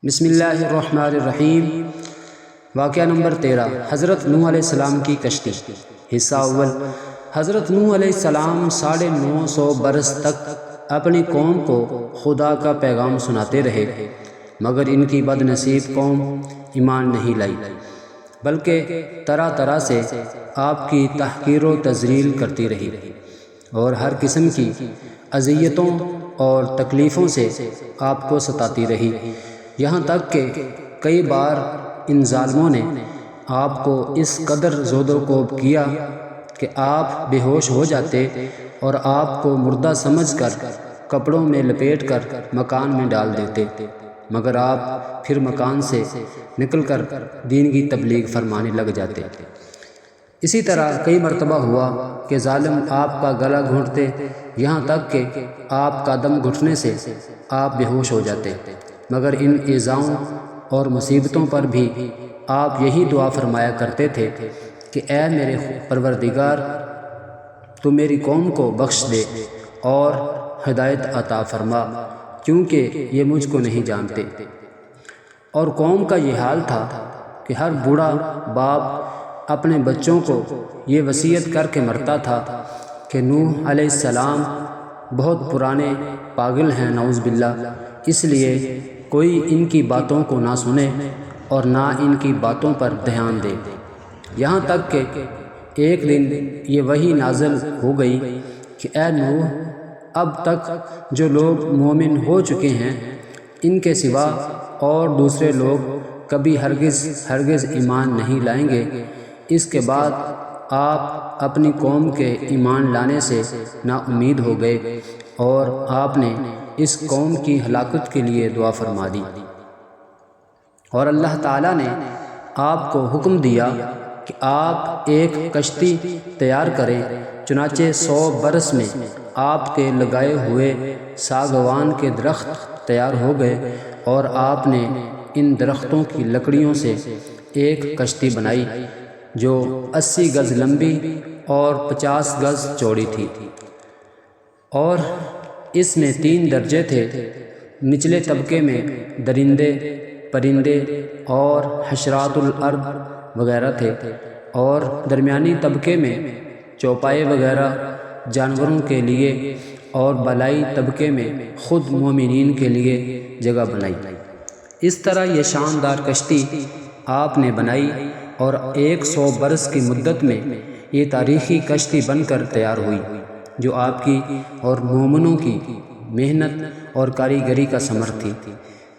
بسم اللہ الرحمن الرحیم۔ واقعہ نمبر 13، حضرت نوح علیہ السلام کی کشتی۔ حصہ اول۔ حضرت نوح علیہ السلام 950 برس تک اپنی قوم کو خدا کا پیغام سناتے رہے، مگر ان کی بد نصیب قوم ایمان نہیں لائی، بلکہ طرح طرح سے آپ کی تحقیر و تذلیل کرتی رہی اور ہر قسم کی اذیتوں اور تکلیفوں سے آپ کو ستاتی رہی، یہاں تک کہ کئی بار ان ظالموں نے آپ کو اس قدر زود و کوب کیا کہ آپ بے ہوش ہو جاتے اور آپ کو مردہ سمجھ کر کپڑوں میں لپیٹ کر مکان میں ڈال دیتے، مگر آپ پھر مکان سے نکل کر دین کی تبلیغ فرمانے لگ جاتے۔ اسی طرح کئی مرتبہ ہوا کہ ظالم آپ کا گلا گھونٹتے، یہاں تک کہ آپ کا دم گھٹنے سے آپ بے ہوش ہو جاتے، مگر ان ایذاؤں اور مصیبتوں پر بھی آپ یہی دعا فرمایا کرتے تھے کہ اے میرے پروردگار، تو میری قوم کو بخش دے اور ہدایت عطا فرما، کیونکہ یہ مجھ کو نہیں جانتے۔ اور قوم کا یہ حال تھا کہ ہر بوڑھا باپ اپنے بچوں کو یہ وصیت کر کے مرتا تھا کہ نوح علیہ السلام بہت پرانے پاگل ہیں، نعوذ باللہ، اس لیے کوئی ان کی باتوں کو نہ سنے اور نہ ان کی باتوں پر دھیان دے، یہاں تک کہ ایک دن یہ وحی نازل ہو گئی کہ اے نوح، اب تک جو لوگ مومن ہو چکے ہیں ان کے سوا اور دوسرے لوگ کبھی ہرگز ایمان نہیں لائیں گے۔ اس کے بعد آپ اپنی قوم کے ایمان لانے سے نا امید ہو گئے اور آپ نے اس قوم کی ہلاکت کے لیے دعا فرما دی، اور اللہ تعالیٰ نے آپ کو حکم دیا کہ آپ ایک کشتی تیار کریں، چنانچہ 100 برس میں آپ کے لگائے ہوئے ساگوان کے درخت تیار ہو گئے، اور آپ نے ان درختوں کی لکڑیوں سے ایک کشتی بنائی جو 80 گز لمبی اور 50 گز چوڑی تھی، اور اس میں 3 درجے تھے۔ نچلے طبقے میں درندے، پرندے اور حشرات الارض وغیرہ تھے، اور درمیانی طبقے میں چوپائے وغیرہ جانوروں کے لیے، اور بالائی طبقے میں خود مومنین کے لیے جگہ بنائی۔ اس طرح یہ شاندار کشتی آپ نے بنائی اور 100 برس کی مدت میں یہ تاریخی کشتی بن کر تیار ہوئی، جو آپ کی اور مومنوں کی محنت اور کاریگری کا ثمر تھی،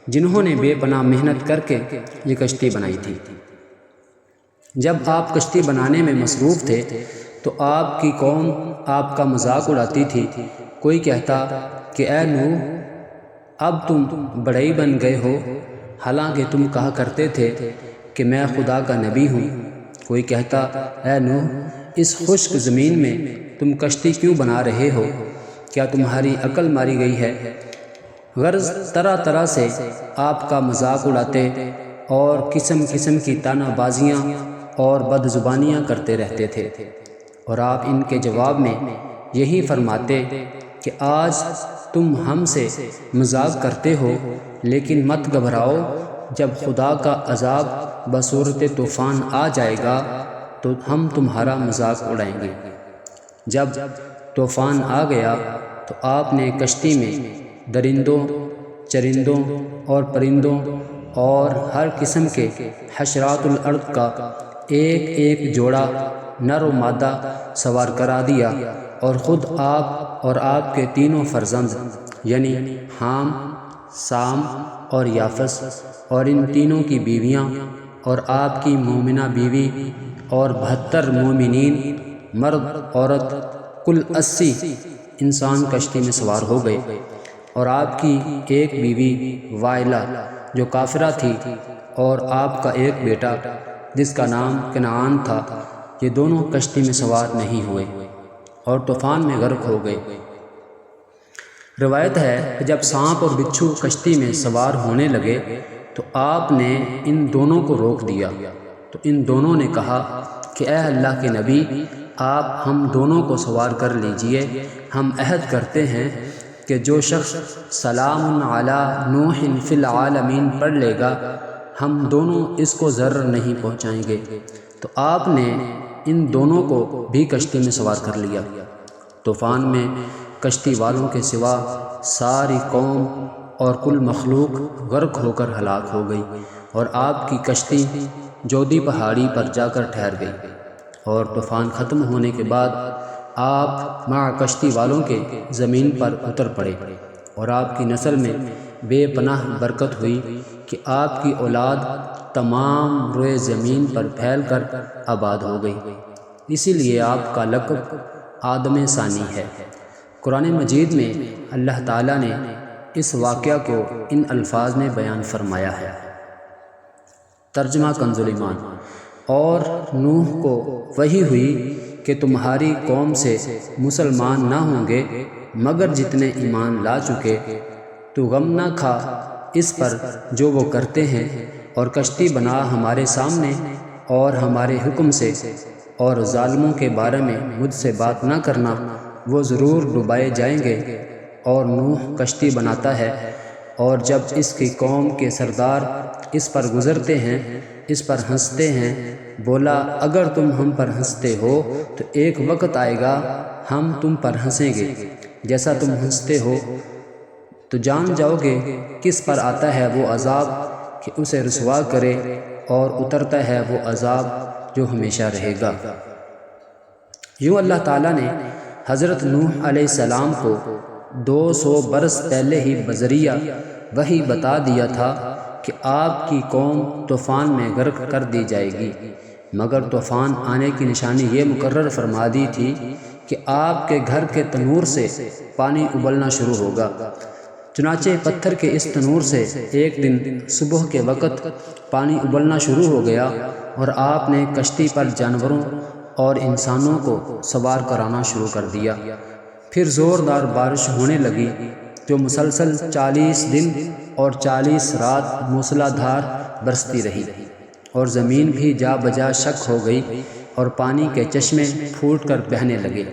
جنہوں نے بے پناہ محنت کر کے یہ کشتی بنائی تھی۔ جب آپ کشتی بنانے میں مصروف تھے تو آپ کی قوم آپ کا مذاق اڑاتی تھی۔ کوئی کہتا کہ اے نوح، اب تم بڑئی بن گئے ہو، حالانکہ تم کہا کرتے تھے کہ میں خدا کا نبی ہوں۔ کوئی کہتا اے نوح، اس خشک زمین میں تم کشتی کیوں بنا رہے ہو؟ کیا تمہاری عقل ماری گئی ہے؟ غرض طرح طرح سے آپ کا مذاق اڑاتے اور قسم قسم کی طعنہ بازیاں اور بد زبانیاں کرتے رہتے تھے، اور آپ ان کے جواب میں یہی فرماتے کہ آج تم ہم سے مذاق کرتے ہو، لیکن مت گھبراؤ، جب خدا کا عذاب بصورت طوفان آ جائے گا تو ہم تمہارا مذاق اڑائیں گے۔ جب طوفان آ گیا تو آپ نے کشتی میں درندوں، چرندوں اور پرندوں اور ہر قسم کے حشرات الارض کا ایک ایک جوڑا نر و مادہ سوار کرا دیا، اور خود آپ اور آپ کے تینوں فرزند یعنی حام، سام اور یافس، اور ان تینوں کی بیویاں اور آپ کی مومنہ بیوی اور 72 مومنین مرد عورت، کل 80 انسان کشتی میں سوار ہو گئے، اور آپ کی ایک بیوی وائلہ جو کافرہ تھی، اور آپ کا ایک بیٹا جس کا نام کنعان تھا، یہ دونوں کشتی میں سوار نہیں ہوئے اور طوفان میں غرق ہو گئے۔ روایت ہے کہ جب سانپ اور بچھو کشتی میں سوار ہونے لگے تو آپ نے ان دونوں کو روک دیا، تو ان دونوں نے کہا کہ اے اللہ کے نبی، آپ ہم دونوں کو سوار کر لیجئے، ہم عہد کرتے ہیں کہ جو شخص سلام علی نوح فی العالمین پڑھ لے گا ہم دونوں اس کو ضرر نہیں پہنچائیں گے۔ تو آپ نے ان دونوں کو بھی کشتی میں سوار کر لیا۔ طوفان میں کشتی والوں کے سوا ساری قوم اور کل مخلوق غرق ہو کر ہلاک ہو گئی، اور آپ کی کشتی جودی پہاڑی پر جا کر ٹھہر گئی۔ اور طوفان ختم ہونے کے بعد آپ مع کشتی والوں کے زمین پر اتر پڑے، اور آپ کی نسل میں بے پناہ برکت ہوئی کہ آپ کی اولاد تمام روئے زمین پر پھیل کر آباد ہو گئی۔ اسی لیے آپ کا لقب آدم ثانی ہے۔ قرآن مجید میں اللہ تعالیٰ نے اس واقعہ کو ان الفاظ میں بیان فرمایا ہے۔ ترجمہ کنز ایمان۔ اور نوح کو وحی ہوئی کہ تمہاری قوم سے مسلمان نہ ہوں گے مگر جتنے ایمان لا چکے، تو غم نہ کھا اس پر جو وہ کرتے ہیں، اور کشتی بنا ہمارے سامنے اور ہمارے حکم سے، اور ظالموں کے بارے میں مجھ سے بات نہ کرنا، وہ ضرور ڈبائے جائیں گے۔ اور نوح کشتی بناتا ہے، اور جب اس کی قوم کے سردار اس پر گزرتے ہیں اس پر ہنستے ہیں، بولا اگر تم ہم پر ہنستے ہو تو ایک وقت آئے گا ہم تم پر ہنسیں گے جیسا تم ہنستے ہو، تو جان جاؤ گے کس پر آتا ہے وہ عذاب کہ اسے رسوا کرے، اور اترتا ہے وہ عذاب جو ہمیشہ رہے گا۔ یوں اللہ تعالیٰ نے حضرت نوح علیہ السلام کو 200 برس پہلے ہی بذریعہ وحی بتا دیا تھا کہ آپ کی قوم طوفان میں غرق کر دی جائے گی، مگر طوفان آنے کی نشانی یہ مقرر فرما دی تھی کہ آپ کے گھر کے تنور سے پانی ابلنا شروع ہوگا۔ چنانچہ پتھر کے اس تنور سے ایک دن صبح کے وقت پانی ابلنا شروع ہو گیا، اور آپ نے کشتی پر جانوروں اور انسانوں کو سوار کرانا شروع کر دیا۔ پھر زوردار بارش ہونے لگی جو مسلسل 40 دن اور 40 رات موسلا دھار برستی رہی، اور زمین بھی جا بجا شک ہو گئی اور پانی کے چشمے پھوٹ کر بہنے لگے۔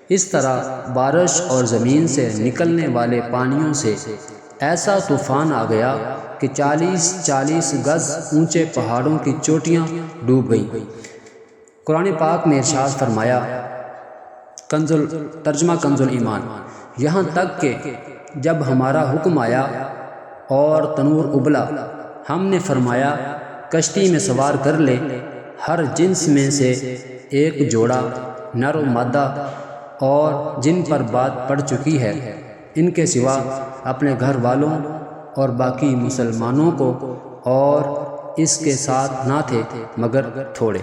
اس طرح بارش اور زمین سے نکلنے والے پانیوں سے ایسا طوفان آ گیا کہ 40 گز اونچے پہاڑوں کی چوٹیاں ڈوب گئیں۔ قرآن پاک میں ارشاد فرمایا، ترجمہ کنز ایمان، یہاں تک کہ جب ہمارا حکم آیا اور تنور ابلا، ہم نے فرمایا کشتی میں سوار کر لے، ہر جنس میں سے ایک جوڑا نر و مادہ، اور جن پر بات پڑ چکی ہے ان کے سوا اپنے گھر والوں اور باقی مسلمانوں کو، اور اس کے ساتھ نہ تھے مگر تھوڑے۔